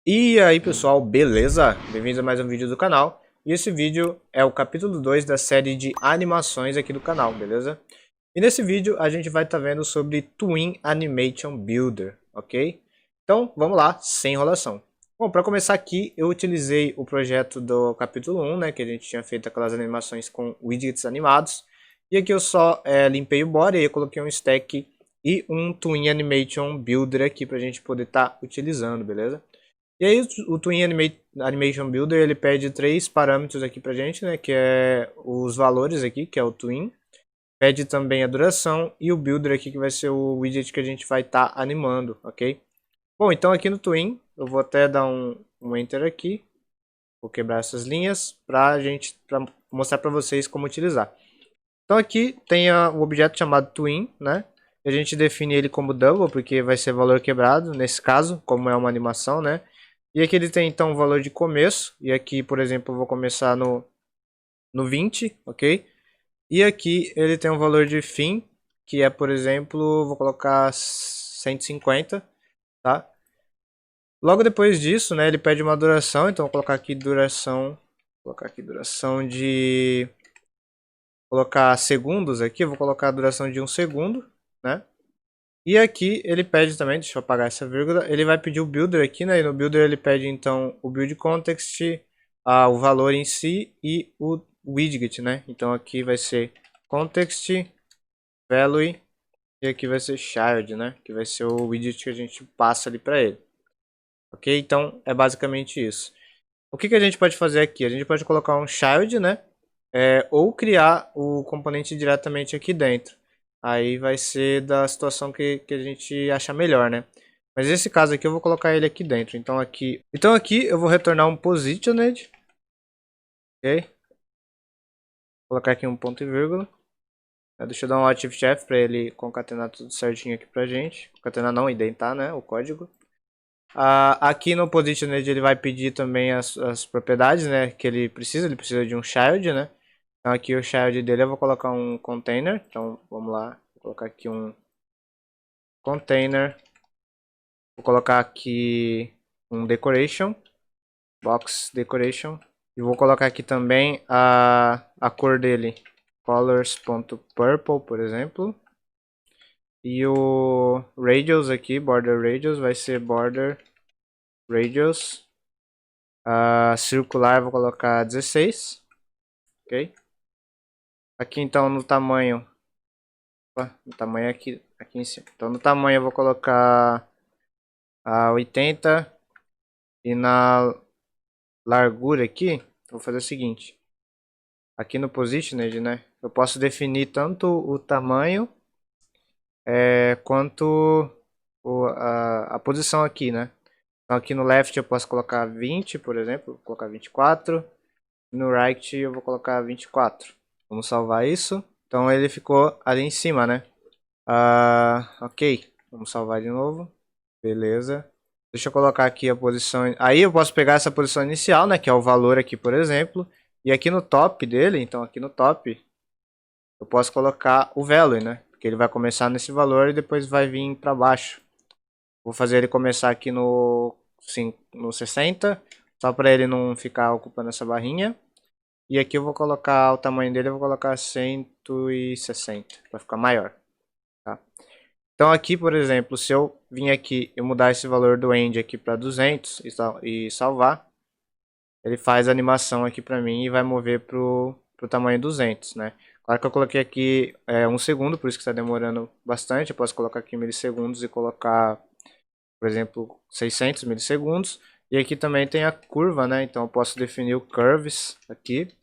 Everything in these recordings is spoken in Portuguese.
E aí pessoal, beleza? Bem-vindos a mais um vídeo do canal. E esse vídeo é o capítulo 2 da série de animações aqui do canal, beleza? E nesse vídeo a gente vai estar vendo sobre Twin Animation Builder, ok? Então vamos lá, sem enrolação. Bom, para começar aqui eu utilizei o projeto do capítulo 1, né? Que a gente tinha feito aquelas animações com widgets animados. E aqui eu só limpei o body e eu coloquei um stack e um Twin Animation Builder aqui para a gente poder estar utilizando, beleza? E aí o Twin Animation Builder ele pede três parâmetros aqui pra gente, né, que é os valores aqui, que é o Twin, pede também a duração e o Builder aqui que vai ser o widget que a gente vai estar animando, ok? Bom, então aqui no Twin eu vou até dar um Enter aqui, vou quebrar essas linhas pra mostrar pra vocês como utilizar. Então aqui tem o objeto chamado Twin, né? A gente define ele como double porque vai ser valor quebrado nesse caso, como é uma animação, né? E aqui ele tem então o valor de começo, e aqui, por exemplo, eu vou começar no 20, ok? E aqui ele tem um valor de fim, que é, por exemplo, vou colocar 150, tá? Logo depois disso, né, ele pede uma duração, então vou colocar aqui duração de colocar segundos aqui, eu vou colocar a duração de 1 segundo, né? E aqui ele pede também, deixa eu apagar essa vírgula, ele vai pedir o builder aqui, né? E no builder ele pede então o build context, o valor em si e o widget, né? Então aqui vai ser context, value e aqui vai ser child, né? Que vai ser o widget que a gente passa ali para ele. Ok? Então é basicamente isso. O que a gente pode fazer aqui? A gente pode colocar um child, né? Ou criar o componente diretamente aqui dentro. Aí vai ser da situação que a gente achar melhor, né? Mas nesse caso aqui eu vou colocar ele aqui dentro. Então aqui eu vou retornar um positioned, ok? Vou colocar aqui um ponto e vírgula. Deixa eu dar um Alt Shift F para ele concatenar tudo certinho aqui pra gente. Concatenar não, indentar, né? O código. Aqui no positioned ele vai pedir também as propriedades, né? Que ele precisa de um child, né? Então aqui o child dele eu vou colocar um container. Então vamos lá, vou colocar aqui um container. Vou colocar aqui um decoration, box decoration. E vou colocar aqui também a cor dele, colors.purple, por exemplo. E o radius aqui, border radius, vai ser border radius. Circular vou colocar 16, ok? Aqui então no tamanho, no tamanho aqui em cima. Então no tamanho eu vou colocar 80 e na largura aqui, vou fazer o seguinte. Aqui no positioned, né, eu posso definir tanto o tamanho quanto a posição aqui, né. Então aqui no left eu posso colocar 20, por exemplo, vou colocar 24. No right eu vou colocar 24. Vamos salvar isso. Então ele ficou ali em cima, né. Ok, vamos salvar de novo. Beleza. Deixa eu colocar aqui a posição. Aí eu posso pegar essa posição inicial, né? Que é o valor aqui, por exemplo. E aqui no top dele, então aqui no top, eu posso colocar o value, né? Porque ele vai começar nesse valor e depois vai vir para baixo. Vou fazer ele começar aqui no 60, só para ele não ficar ocupando essa barrinha. E aqui eu vou colocar o tamanho dele, eu vou colocar 160, para ficar maior. Tá? Então aqui, por exemplo, se eu vir aqui e mudar esse valor do end aqui para 200 e salvar, ele faz a animação aqui para mim e vai mover pro tamanho 200, né? Claro que eu coloquei aqui 1 segundo, por isso que está demorando bastante. Eu posso colocar aqui milissegundos e colocar, por exemplo, 600 milissegundos. E aqui também tem a curva, né? Então eu posso definir o curves aqui.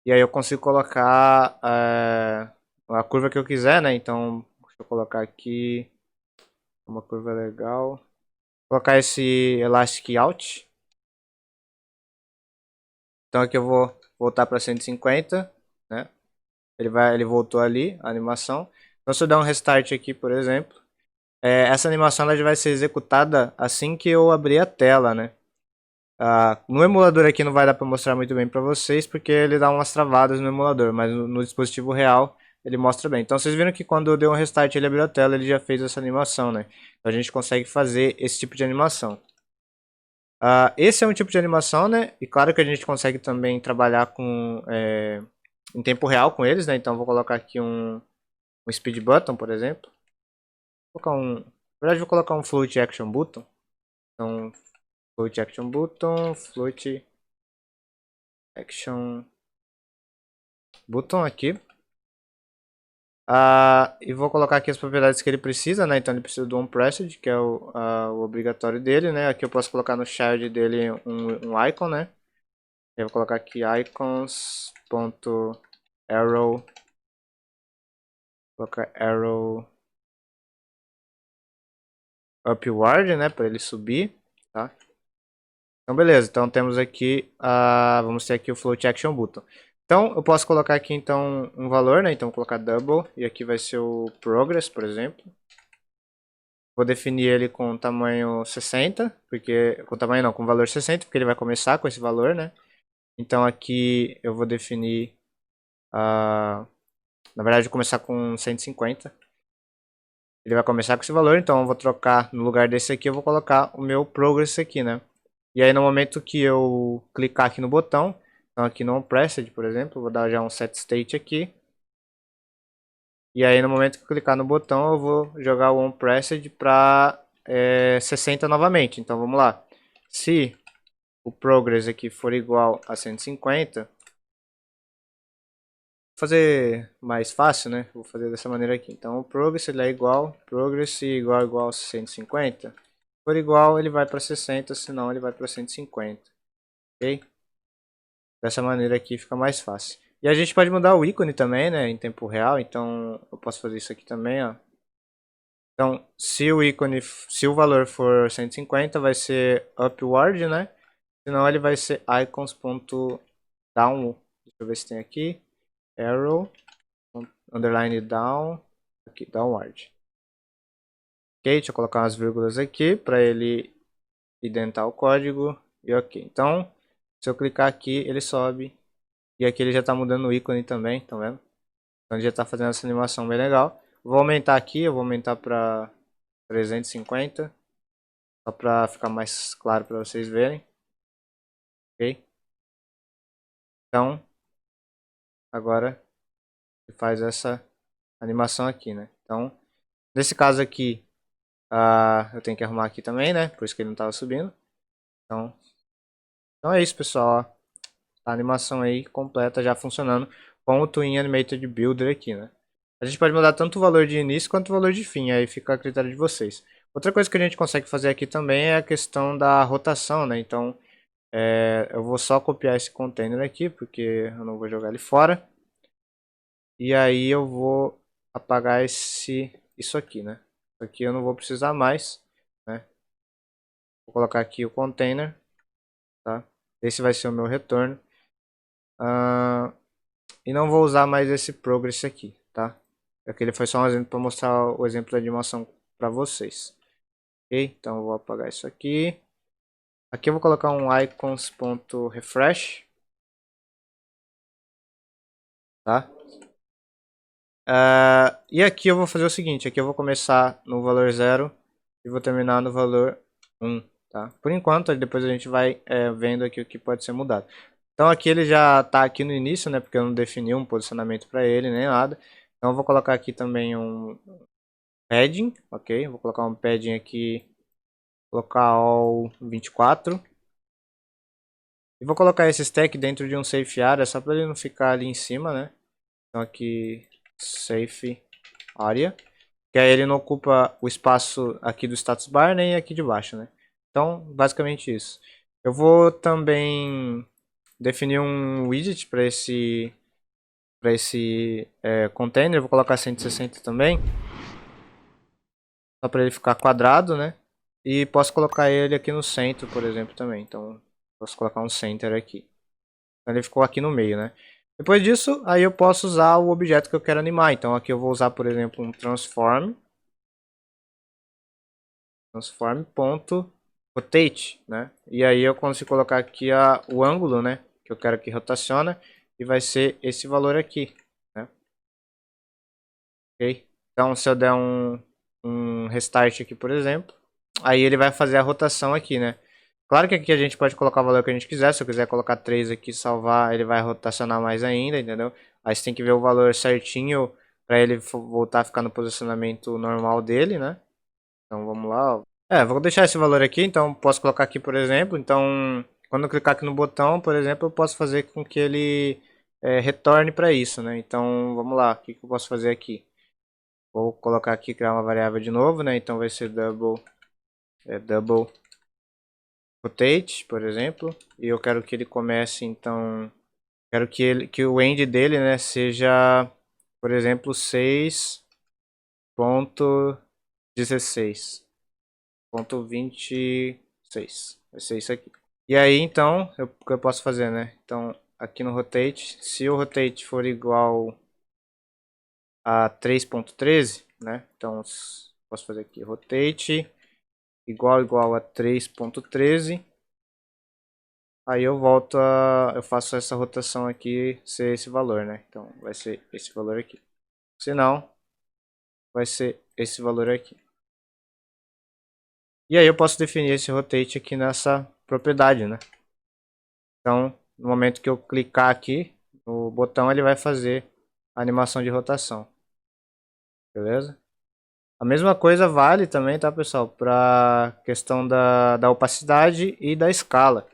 E aí eu consigo colocar a curva que eu quiser, né? Então deixa eu colocar aqui uma curva legal. Vou colocar esse Elastic Out. Então aqui eu vou voltar para 150, né? Ele voltou ali, a animação. Então se eu der um restart aqui, por exemplo, essa animação ela já vai ser executada assim que eu abrir a tela, né? No emulador aqui não vai dar para mostrar muito bem para vocês, porque ele dá umas travadas no emulador, mas no dispositivo real ele mostra bem. Então vocês viram que quando eu dei um restart ele abriu a tela, ele já fez essa animação, né? Então a gente consegue fazer esse tipo de animação. Esse é um tipo de animação, né? E claro que a gente consegue também trabalhar em tempo real com eles, né? Então vou colocar aqui um speed button, por exemplo. Na verdade, vou colocar um float action button. Então, float action button, float action button aqui. E vou colocar aqui as propriedades que ele precisa, né? Então ele precisa do onPressed, que é o obrigatório dele, né? Aqui eu posso colocar no child dele um icon, né? Eu vou colocar aqui icons.arrow, colocar arrow upward, né? Para ele subir, tá? Então beleza, então temos aqui, vamos ter aqui o float action button. Então eu posso colocar aqui então um valor, né? Então vou colocar double e aqui vai ser o progress, por exemplo. Vou definir ele com tamanho 60, porque com tamanho não, com valor 60, porque ele vai começar com esse valor, né? Então aqui eu vou definir, na verdade, eu vou começar com 150. Ele vai começar com esse valor, então eu vou trocar no lugar desse aqui, eu vou colocar o meu progress aqui, né? E aí no momento que eu clicar aqui no botão, então aqui no onPressed, por exemplo, eu vou dar já um set state aqui. E aí no momento que eu clicar no botão, eu vou jogar o onPressed para 60 novamente. Então vamos lá. Se o progress aqui for igual a 150, vou fazer mais fácil, né? Vou fazer dessa maneira aqui. Então o progress ele é igual, progress igual a 150. Se for igual, ele vai para 60, senão ele vai para 150. Ok? Dessa maneira aqui fica mais fácil. E a gente pode mudar o ícone também, né? Em tempo real. Então eu posso fazer isso aqui também, ó. Então, se o valor for 150, vai ser upward, né? Senão ele vai ser icons.down. Deixa eu ver se tem aqui. Arrow, underline down, aqui, downward. Ok, deixa eu colocar umas vírgulas aqui para ele identar o código. E ok. Então, se eu clicar aqui, ele sobe. E aqui ele já está mudando o ícone também, tá vendo? Então ele já está fazendo essa animação bem legal. Vou aumentar aqui, eu vou aumentar para 350. Só para ficar mais claro para vocês verem. Ok? Então, agora ele faz essa animação aqui, né? Então, nesse caso aqui, eu tenho que arrumar aqui também, né? Por isso que ele não estava subindo. Então é isso, pessoal. A animação aí completa já funcionando com o Twin Animated Builder aqui, né? A gente pode mudar tanto o valor de início quanto o valor de fim, aí fica a critério de vocês. Outra coisa que a gente consegue fazer aqui também é a questão da rotação, né? Então, eu vou só copiar esse container aqui, porque eu não vou jogar ele fora. E aí eu vou apagar isso aqui, né? Isso aqui eu não vou precisar mais, né? Vou colocar aqui o container, tá? Esse vai ser o meu retorno. E não vou usar mais esse progress aqui, tá? Aquele foi só um exemplo para mostrar o exemplo da animação para vocês. Ok? Então eu vou apagar isso aqui. Aqui eu vou colocar um icons.refresh, tá? E aqui eu vou fazer o seguinte, aqui eu vou começar no valor 0 e vou terminar no valor 1, tá? Por enquanto, depois a gente vai vendo aqui o que pode ser mudado. Então aqui ele já está aqui no início, né? Porque eu não defini um posicionamento para ele, nem nada. Então eu vou colocar aqui também um padding, ok? Vou colocar um padding aqui, colocar all 24. E vou colocar esse stack dentro de um safe area, só para ele não ficar ali em cima, né? Então aqui, safe area. Que aí ele não ocupa o espaço aqui do status bar, nem aqui de baixo, né? Então, basicamente isso. Eu vou também definir um widget para esse container. Eu vou colocar 160 também. Só para ele ficar quadrado, né? E posso colocar ele aqui no centro, por exemplo, também. Então, posso colocar um center aqui. Então, ele ficou aqui no meio, né? Depois disso, aí eu posso usar o objeto que eu quero animar. Então, aqui eu vou usar, por exemplo, um transform. Transform.rotate, né? E aí eu consigo colocar aqui o ângulo, né? Que eu quero que rotaciona. E vai ser esse valor aqui, né? Ok? Então, se eu der um restart aqui, por exemplo, aí ele vai fazer a rotação aqui, né? Claro que aqui a gente pode colocar o valor que a gente quiser. Se eu quiser colocar 3 aqui e salvar, ele vai rotacionar mais ainda, entendeu? Aí você tem que ver o valor certinho para ele voltar a ficar no posicionamento normal dele, né? Então vamos lá, ó. Vou deixar esse valor aqui, então posso colocar aqui, por exemplo. Então, quando eu clicar aqui no botão, por exemplo, eu posso fazer com que ele retorne para isso, né? Então, vamos lá, o que eu posso fazer aqui? Vou colocar aqui, criar uma variável de novo, né? Então vai ser double rotate, por exemplo. E eu quero que ele comece, então, quero que o end dele, né, seja, por exemplo, 6.16. 26. Vai ser isso aqui. E aí, então, o que eu posso fazer, né? Então, aqui no rotate, se o rotate for igual a 3.13, né? Então, posso fazer aqui rotate igual a 3.13. Aí eu eu faço essa rotação aqui ser esse valor, né? Então, vai ser esse valor aqui. Se não, vai ser esse valor aqui. E aí eu posso definir esse rotate aqui nessa propriedade, né? Então, no momento que eu clicar aqui no botão, ele vai fazer a animação de rotação. Beleza? A mesma coisa vale também, tá, pessoal? Para questão da opacidade e da escala.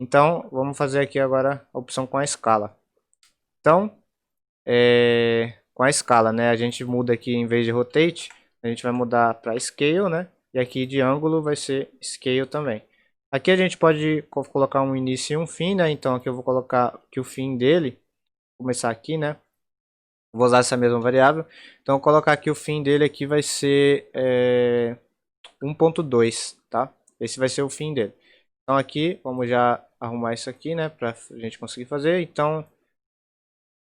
Então, vamos fazer aqui agora a opção com a escala. Então, com a escala, né? A gente muda aqui, em vez de rotate, a gente vai mudar para scale, né? E aqui de ângulo vai ser scale também. Aqui a gente pode colocar um início e um fim, né? Então aqui eu vou colocar que o fim dele, começar aqui, né? Vou usar essa mesma variável. Então eu vou colocar aqui o fim dele aqui vai ser 1.2, tá? Esse vai ser o fim dele. Então aqui, vamos já arrumar isso aqui, né? Pra gente conseguir fazer. Então,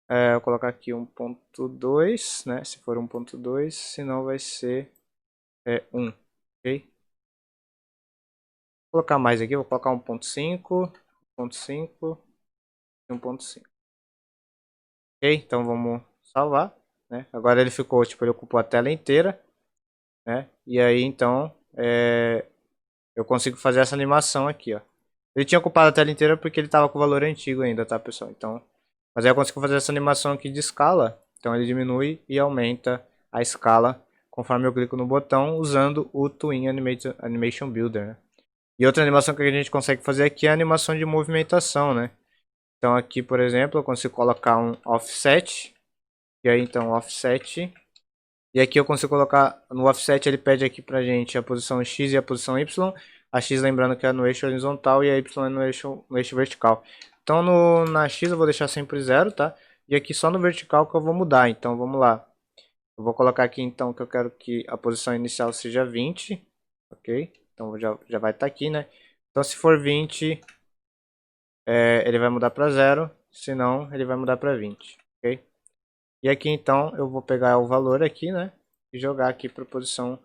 eu vou colocar aqui 1.2, né? Se for 1.2, senão vai ser 1, ok? Vou colocar mais aqui, vou colocar 1.5, 1.5 e 1.5. Ok, então vamos salvar, né? Agora ele ficou, tipo, ele ocupou a tela inteira, né? E aí então eu consigo fazer essa animação aqui, ó. Ele tinha ocupado a tela inteira porque ele estava com o valor antigo ainda, tá, pessoal? Então, mas aí eu consigo fazer essa animação aqui de escala. Então ele diminui e aumenta a escala conforme eu clico no botão usando o Twin Animation Builder, né? E outra animação que a gente consegue fazer aqui é a animação de movimentação, né? Então aqui, por exemplo, eu consigo colocar um offset. E aí então offset. E aqui eu consigo colocar no offset, ele pede aqui pra gente a posição X e a posição Y. A X lembrando que é no eixo horizontal e a Y é no eixo vertical. Então na X eu vou deixar sempre 0, tá? E aqui só no vertical que eu vou mudar. Então vamos lá. Eu vou colocar aqui então que eu quero que a posição inicial seja 20. Ok? Então já vai estar aqui, né? Então se for 20, ele vai mudar para 0. Se não, ele vai mudar para 20. Ok? E aqui então eu vou pegar o valor aqui, né? E jogar aqui para a posição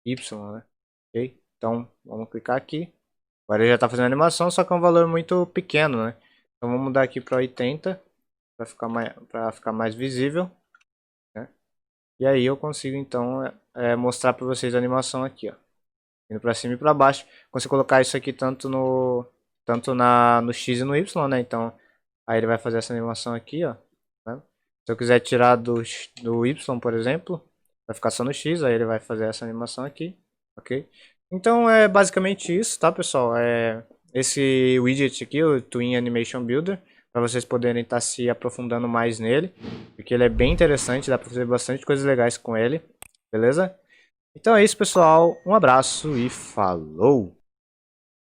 Y, né? Ok? Então vamos clicar aqui. Agora ele já está fazendo a animação, só que é um valor muito pequeno, né? Então vamos mudar aqui para 80 para ficar mais visível, né? E aí eu consigo então mostrar para vocês a animação aqui, ó. Indo para cima e para baixo. Consigo colocar isso aqui tanto no X e no Y, né? Então aí ele vai fazer essa animação aqui, ó. Né? Se eu quiser tirar do Y, por exemplo, vai ficar só no X, aí ele vai fazer essa animação aqui, ok? Então é basicamente isso, tá, pessoal? Esse widget aqui, o Twin Animation Builder, para vocês poderem estar se aprofundando mais nele, porque ele é bem interessante, dá para fazer bastante coisas legais com ele, beleza? Então é isso, pessoal. Um abraço e falou!